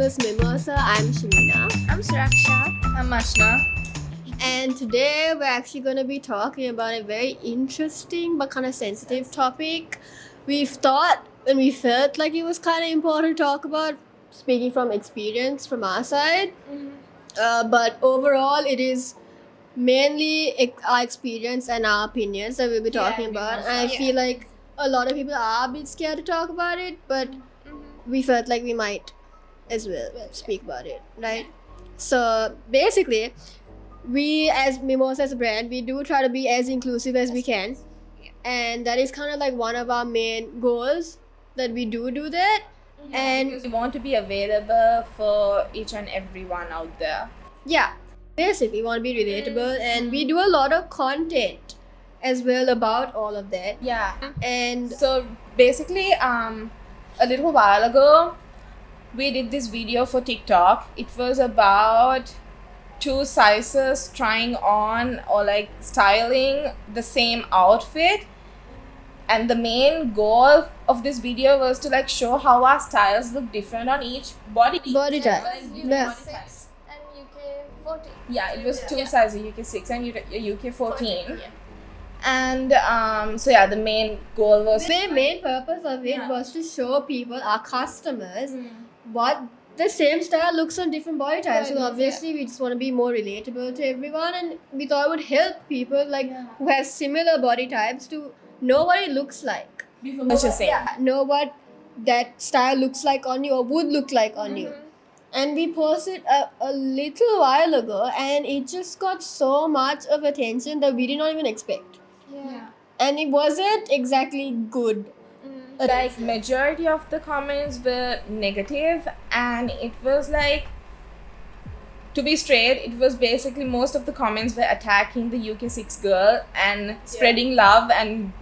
is Mimosa. I'm Shamina. I'm Suraksha. I'm Ashna. And today we're actually going to be talking about a very interesting but kind of sensitive topic. We've thought and we felt like it was kind of important to talk about, speaking from experience from our side. But overall, it is mainly our experience and our opinions that we'll be talking about. And I feel like a lot of people are a bit scared to talk about it, but we felt like we might as well speak about it, right? So basically, we as Mimosa as a brand, we do try to be as inclusive as we can, and that is kind of like one of our main goals, that we do that. And Because we want to be available for each and everyone out there. yeah, basically we want to be relatable, and we do a lot of content as well about all of that. Yeah. And So basically, a little while ago, we did this video for TikTok. It was about two sizes trying on or like styling the same outfit. And the main goal of this video was to like show how our styles look different on each body body type. Yeah. 6 and UK 14. Yeah, it was two sizes, UK 6 and UK 14. And so yeah, the main goal was The main purpose of it was to show people, our customers, what the same style looks on different body types. So obviously we just want to be more relatable to everyone, and we thought it would help people like who have similar body types to know what it looks like. much the same. Know what that style looks like on you or would look like on you. And we posted a little while ago, and it just got so much of attention that we did not even expect. And it wasn't exactly good. Like majority of the comments were negative, and it was like, to be straight, it was basically most of the comments were attacking the UK 6 girl and spreading love and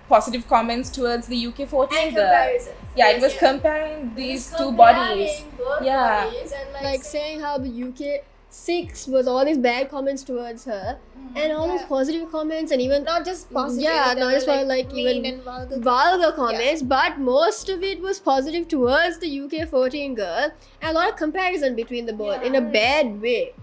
positive comments towards the UK 14 girl. Yeah, it was comparing these two bodies. Yeah. And like saying how the UK 6 was all these bad comments towards her, and all these positive comments, and even Not just positive. not just like mean even and vulgar comments, but most of it was positive towards the UK 14 girl, and a lot of comparison between the both in a bad way.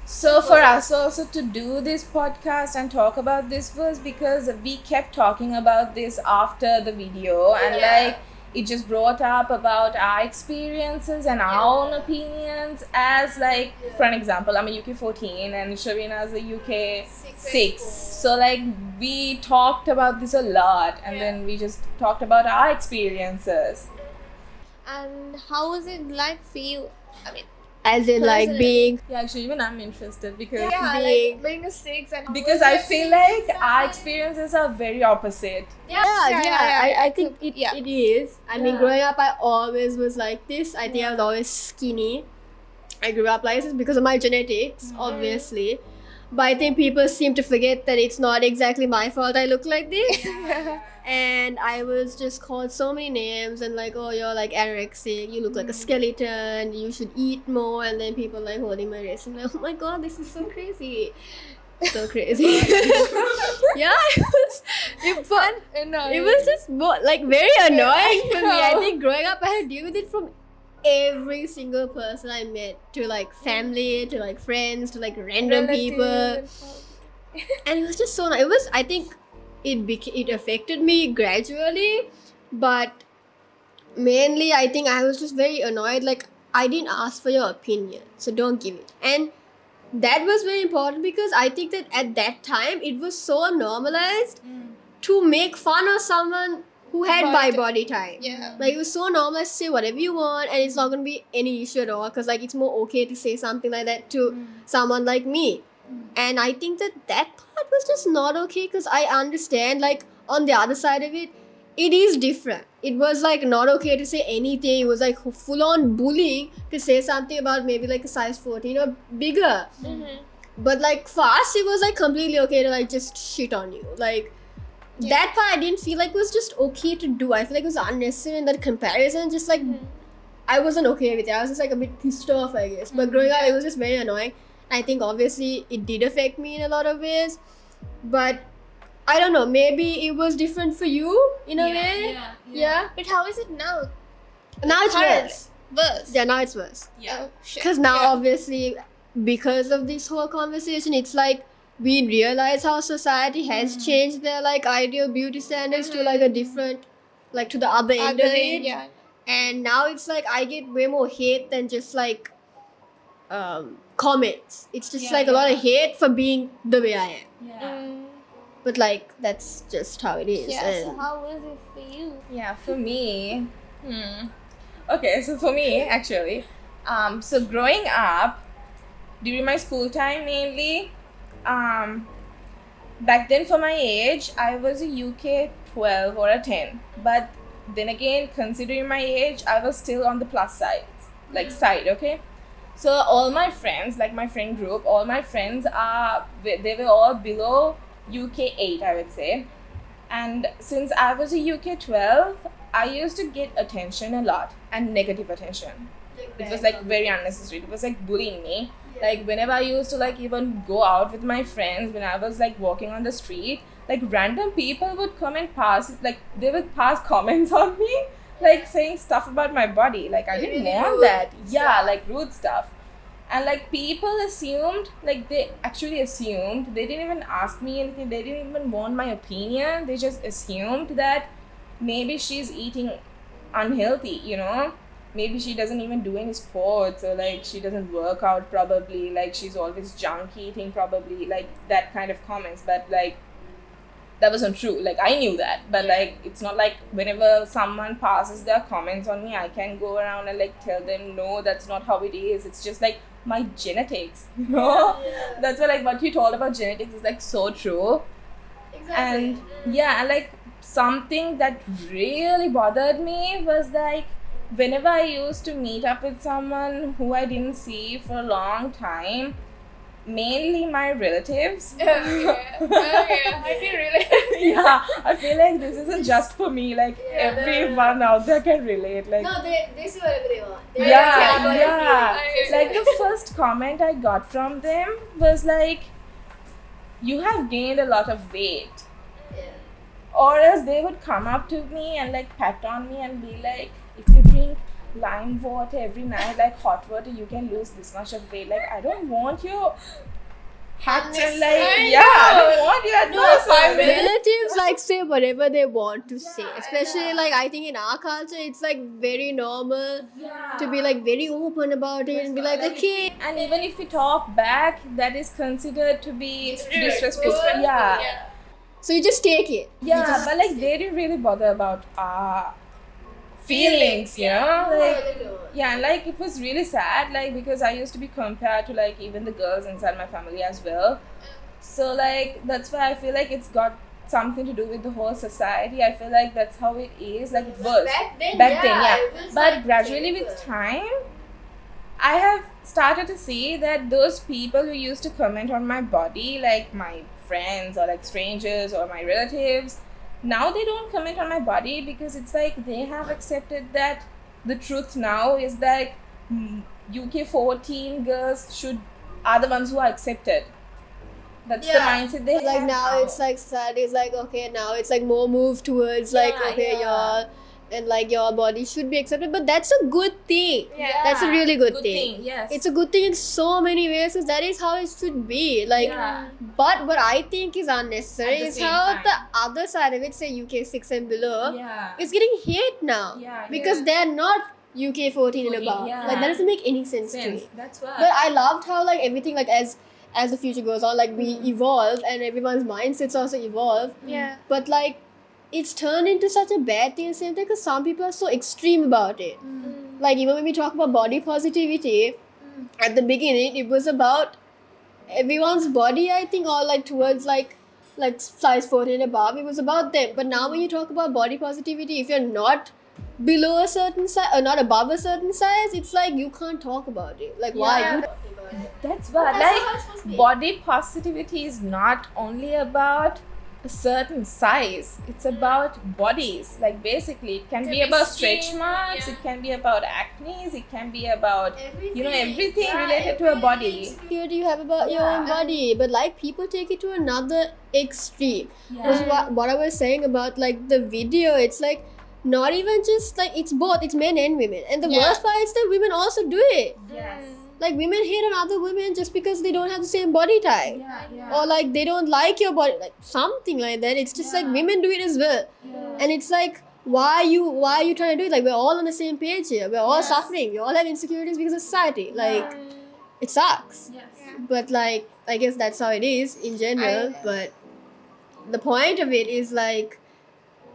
So for us also to do this podcast and talk about this was because we kept talking about this after the video, and like it just brought up about our experiences and our own opinions as like, for an example, I'm a UK 14 and Shavina's a UK 6. So like we talked about this a lot, and then we just talked about our experiences. And how was it like for you? I mean, As in like Personally. being Yeah, actually even I'm interested because Being- like being a 6 and because I feel like our experiences are very opposite. I think it is. I mean, Yeah. growing up, I always was like this. I think I was always skinny. I grew up like this because of my genetics, obviously. But I think people seem to forget that it's not exactly my fault I look like this. And I was just called so many names, and like, oh, you're like anorexic, you look like a skeleton, you should eat more. And then people like holding my wrist and like, oh my god, this is so crazy. So crazy. It was just like very annoying for me. I think growing up I had to deal with it from every single person I met, to like family, to like friends, to like random people. And it was just so it was, I think it affected me gradually, but mainly I think I was just very annoyed. Like, I didn't ask for your opinion, so don't give it. And that was very important because I think that at that time it was so normalized to make fun of someone who had body type. Like, it was so normalized to say whatever you want, and it's not going to be any issue at all, because like it's more okay to say something like that to someone like me. And I think that part was just not okay, because I understand, like, on the other side of it, it is different. It was like not okay to say anything. It was like full on bullying to say something about maybe like a size 14 or bigger. But like for us, it was like completely okay to like just shit on you. Like, that part I didn't feel like was just okay to do. I feel like it was unnecessary, and that comparison just like I wasn't okay with it. I was just like a bit pissed off, I guess. But growing up, it was just very annoying. I think obviously it did affect me in a lot of ways, but I don't know, maybe it was different for you in a way. Yeah. But how is it now? Now it's Currently. worse. Worse. Yeah, now it's worse. Oh, shit. Because now, Yeah. obviously, because of this whole conversation, it's like we realize how society has changed their like ideal beauty standards to like a different, like to the other end of it. Yeah. And now it's like I get way more hate than just like comments. It's just like a lot of hate for being the way I am. Mm. But like that's just how it is. Yeah. So And how was it for you? Yeah, for me, okay, so for me, actually, so growing up, during my school time mainly, back then for my age, I was a UK 12 or a 10. But then again, considering my age, I was still on the plus side, side, okay? So all my friends, like my friend group, all my friends they were all below UK 8, I would say. And since I was a UK 12, I used to get attention a lot and negative attention. It was like very unnecessary. It was like bullying me. Like whenever I used to like even go out with my friends, when I was like walking on the street, like random people would come and pass, like they would pass comments on me, like saying stuff about my body. Like I didn't Really want rude that. Yeah, stuff. like rude stuff. And like people assumed, like they actually assumed, they didn't even ask me anything, they didn't even want my opinion, they just assumed that maybe she's eating unhealthy, you know? Maybe she doesn't even do any sports, or like she doesn't work out probably, like she's always junk eating probably, like that kind of comments. But like that wasn't true. Like I knew that, but like it's not like whenever someone passes their comments on me, I can go around and like tell them no, that's not how it is. It's just like my genetics, you know? That's why like what you told about genetics is like so true. And yeah, and like something that really bothered me was like whenever I used to meet up with someone who I didn't see for a long time, mainly my relatives. I can relate. Yeah, I feel like this isn't just for me, like everyone out there can relate. Like they see whatever they want. yeah. Like the first comment I got from them was like, you have gained a lot of weight. Or else they would come up to me and like pat on me and be like, if you drink lime water every night, like hot water, you can lose this much of weight. Like I don't want your hats and like I don't want your advice. Relatives like say whatever they want to say, especially like I think in our culture it's like very normal to be like very open about it and be like, okay. And even if we talk back, that is considered to be disrespectful. Yeah. So you just take it. Yeah, but like they didn't really bother about our feelings, you know? Like, yeah, and like it was really sad, like because I used to be compared to like even the girls inside my family as well. So like that's why I feel like it's got something to do with the whole society. I feel like that's how it is. Like it was back then, yeah. it was, But like, gradually terrible. with time, I have started to see that those people who used to comment on my body, like my friends or like strangers or my relatives, now they don't comment on my body because it's like they have accepted that the truth now is like UK 14 girls are the ones who are accepted. That's the mindset they Like have now it's like society is like, okay, now it's like more move towards like, okay, y'all and like your body should be accepted, but that's a good thing. That's a really good thing. Yes, It's a good thing in so many ways because that is how it should be. Like, but what I think is unnecessary At the is same how time. the other side of it, say UK 6 and below, yeah. is getting hate now because they're not UK 14 and 14, above. yeah. Like that doesn't make any sense to me. That's why. But I loved how like everything like as the future goes on, like we evolve and everyone's mindsets also evolve. Yeah. But like it's turned into such a bad thing at the same time because some people are so extreme about it. Like even when we talk about body positivity, at the beginning it was about everyone's body, I think, or like towards like size 14 and above, it was about them. But now when you talk about body positivity, if you're not below a certain size or not above a certain size, it's like you can't talk about it. Like why? That's what, like, body positivity is not only about a certain size, it's about bodies. Like basically it can be about stretch marks, it can be about acne, it can be about everything related to a body. Insecurity you have about your own body, but like people take it to another extreme. Because what I was saying about like the video, it's like not even just like it's both, it's men and women. And the Yeah. worst part is that women also do it. Yes. Like women hate on other women just because they don't have the same body type. Yeah. Or like they don't like your body, like something like that. It's just like women do it as well. And it's like why are you trying to do it? Like we're all on the same page here. We're all suffering. We all have insecurities because of society. Like it sucks. But like I guess that's how it is in general. But the point of it is like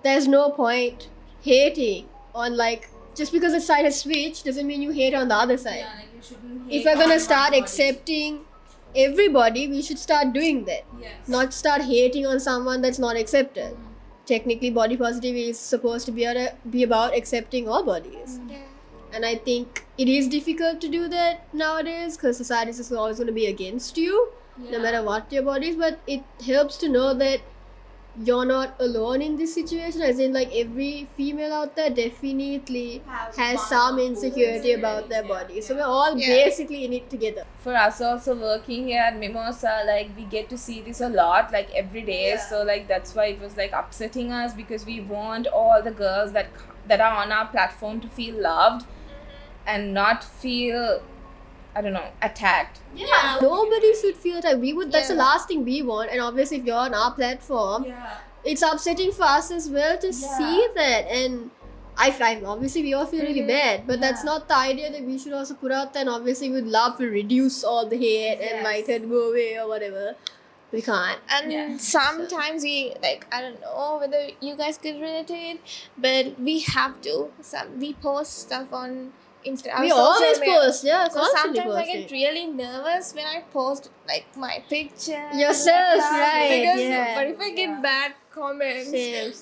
there's no point hating on like just because the side has switched doesn't mean you hate on the other side. If we're gonna start accepting everybody, we should start doing that. Not start hating on someone that's not accepted. Technically, body positive is supposed to be about accepting all bodies. Yeah. And I think it is difficult to do that nowadays because society is always going to be against you, no matter what your body is. But it helps to know that you're not alone in this situation. As in, like every female out there definitely has some insecurity about their body. So we're all basically in it together. For us also working here at Mimosa, like we get to see this a lot, like every day. So like that's why it was like upsetting us, because we want all the girls that are on our platform to feel loved and not feel, I don't know, attacked. Nobody should feel that we would. That's the last thing we want. And obviously, if you're on our platform, it's upsetting for us as well to see that. And I find obviously we all feel really bad, but that's not the idea that we should also put out there. And obviously, we'd love to reduce all the hate and like it go away or whatever. We can't. And sometimes we like, I don't know whether you guys could relate to it, but we have to. We post stuff on Instagram. We always post, So constantly sometimes I posting. get really nervous when I post like my picture. Yourself, right? Because but if I get bad comments. Same.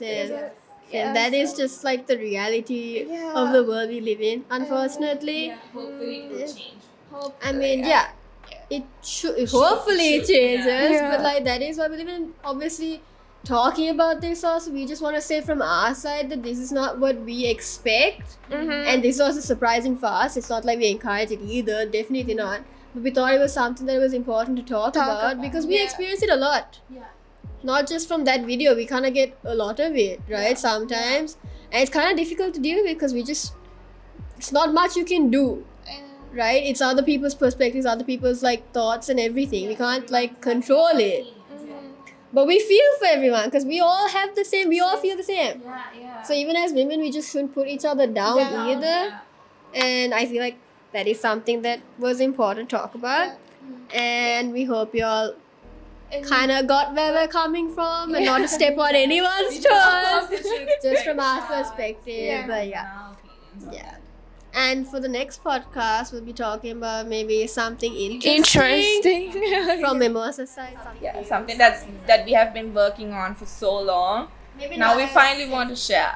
Yeah, And that is just like the reality of the world we live in, unfortunately. Hopefully it will change. I mean, it should. Hopefully it changes, but like that is what we live in. Obviously, talking about this also, we just want to say from our side that this is not what we expect, and this is also surprising for us. It's not like we encourage it either, definitely not. But we thought it was something that was important to talk about because we experience it a lot. Not just from that video, we kind of get a lot of it, right? Sometimes, and it's kind of difficult to deal with because it's not much you can do. Right? It's other people's perspectives, other people's like thoughts and everything. We can't like control it. But we feel for everyone because we all have the same, we all feel the same. So even as women, we just shouldn't put each other down either. And I feel like that is something that was important to talk about. And we hope you all kind of got where we're coming from and not to step on anyone's toes. Just from our perspective. But yeah. And for the next podcast, we'll be talking about maybe something interesting from Mimosa's side. Something that we have been working on for so long. Maybe Now not we as- finally want to share.